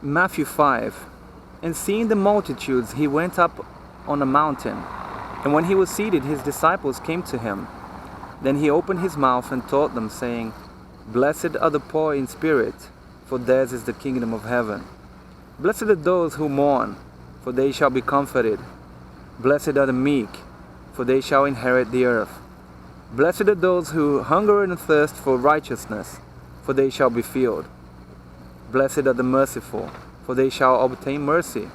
Matthew 5. And seeing the multitudes, he went up on a mountain. And when he was seated, his disciples came to him. Then he opened his mouth and taught them, saying, Blessed are the poor in spirit, for theirs is the kingdom of heaven. Blessed are those who mourn, for they shall be comforted. Blessed are the meek, for they shall inherit the earth. Blessed are those who hunger and thirst for righteousness, for they shall be filled. Blessed are the merciful, for they shall obtain mercy.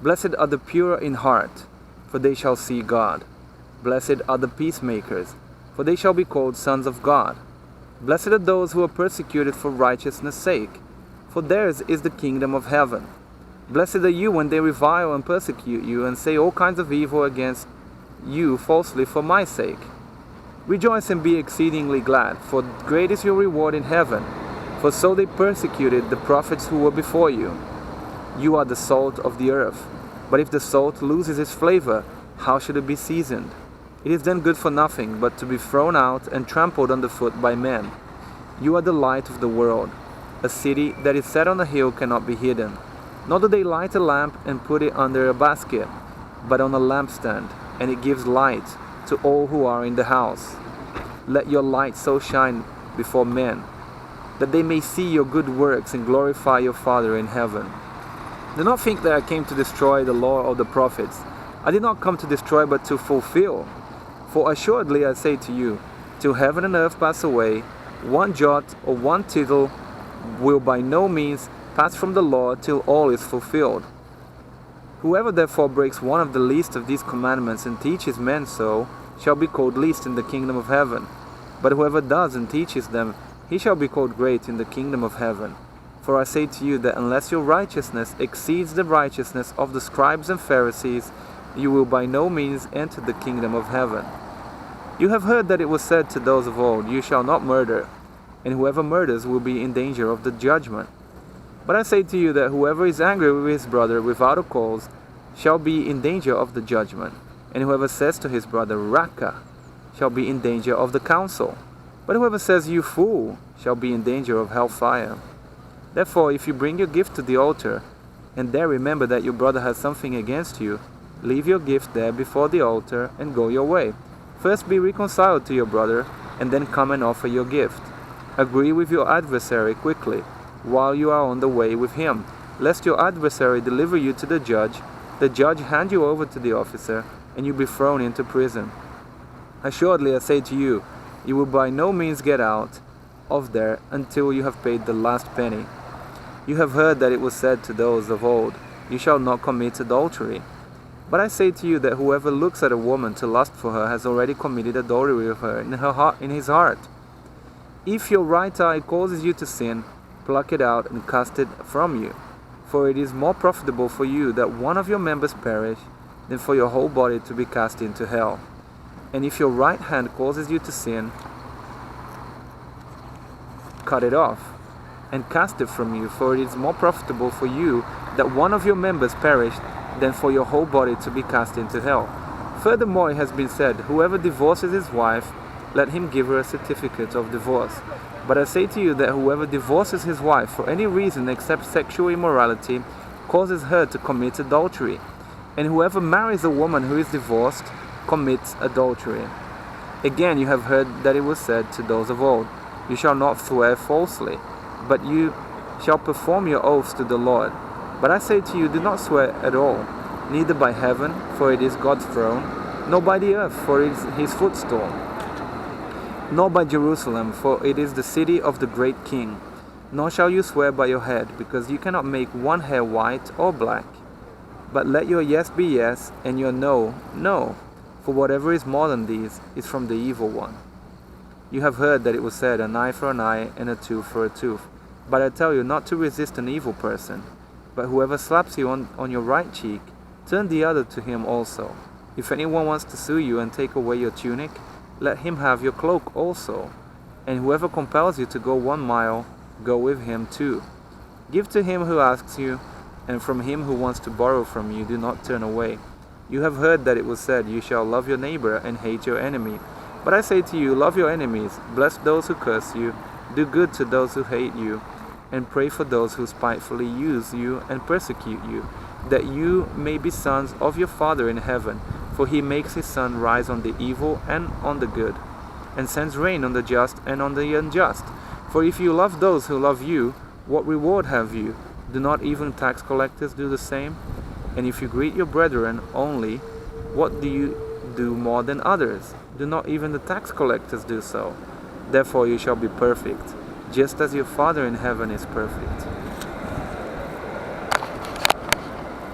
Blessed are the pure in heart, for they shall see God. Blessed are the peacemakers, for they shall be called sons of God. Blessed are those who are persecuted for righteousness' sake, for theirs is the kingdom of heaven. Blessed are you when they revile and persecute you, and say all kinds of evil against you falsely for my sake. Rejoice and be exceedingly glad, for great is your reward in heaven. For so they persecuted the prophets who were before you. You are the salt of the earth. But if the salt loses its flavor, how should it be seasoned? It is then good for nothing, but to be thrown out and trampled underfoot by men. You are the light of the world. A city that is set on a hill cannot be hidden. Nor do they light a lamp and put it under a basket, but on a lampstand, and it gives light to all who are in the house. Let your light so shine before men, that they may see your good works and glorify your Father in heaven. Do not think that I came to destroy the law or the prophets. I did not come to destroy, but to fulfill. For assuredly I say to you, till heaven and earth pass away, one jot or one tittle will by no means pass from the law till all is fulfilled. Whoever therefore breaks one of the least of these commandments and teaches men so, shall be called least in the kingdom of heaven. But whoever does and teaches them, he shall be called great in the kingdom of heaven. For I say to you that unless your righteousness exceeds the righteousness of the scribes and Pharisees, you will by no means enter the kingdom of heaven. You have heard that it was said to those of old, You shall not murder, and whoever murders will be in danger of the judgment. But I say to you that whoever is angry with his brother without a cause shall be in danger of the judgment, and whoever says to his brother, Raka, shall be in danger of the council. But whoever says, You fool, shall be in danger of hellfire. Therefore, if you bring your gift to the altar, and there remember that your brother has something against you, leave your gift there before the altar and go your way. First be reconciled to your brother, and then come and offer your gift. Agree with your adversary quickly, while you are on the way with him, lest your adversary deliver you to the judge hand you over to the officer, and you be thrown into prison. Assuredly I say to you, you will by no means get out of there until you have paid the last penny. You have heard that it was said to those of old, You shall not commit adultery. But I say to you that whoever looks at a woman to lust for her has already committed adultery with her in his heart. If your right eye causes you to sin, pluck it out and cast it from you. For it is more profitable for you that one of your members perish than for your whole body to be cast into hell. And if your right hand causes you to sin, cut it off and cast it from you. For it is more profitable for you that one of your members perish than for your whole body to be cast into hell. Furthermore, it has been said, Whoever divorces his wife, let him give her a certificate of divorce. But I say to you that whoever divorces his wife for any reason except sexual immorality causes her to commit adultery. And whoever marries a woman who is divorced commits adultery. Again, you have heard that it was said to those of old, You shall not swear falsely, but you shall perform your oaths to the Lord. But I say to you, do not swear at all, neither by heaven, for it is God's throne, nor by the earth, for it is his footstool, nor by Jerusalem, for it is the city of the great King. Nor shall you swear by your head, because you cannot make one hair white or black. But let your yes be yes, and your no, no, for whatever is more than these is from the evil one. You have heard that it was said, An eye for an eye, and a tooth for a tooth. But I tell you not to resist an evil person. But whoever slaps you on your right cheek, turn the other to him also. If anyone wants to sue you and take away your tunic, let him have your cloak also. And whoever compels you to go 1 mile, go with him too. Give to him who asks you, and from him who wants to borrow from you, do not turn away. You have heard that it was said, You shall love your neighbor and hate your enemy. But I say to you, love your enemies, bless those who curse you, do good to those who hate you, and pray for those who spitefully use you and persecute you, that you may be sons of your Father in heaven. For he makes his sun rise on the evil and on the good, and sends rain on the just and on the unjust. For if you love those who love you, what reward have you? Do not even tax collectors do the same? And if you greet your brethren only, what do you do more than others? Do not even the tax collectors do so? Therefore you shall be perfect, just as your Father in heaven is perfect.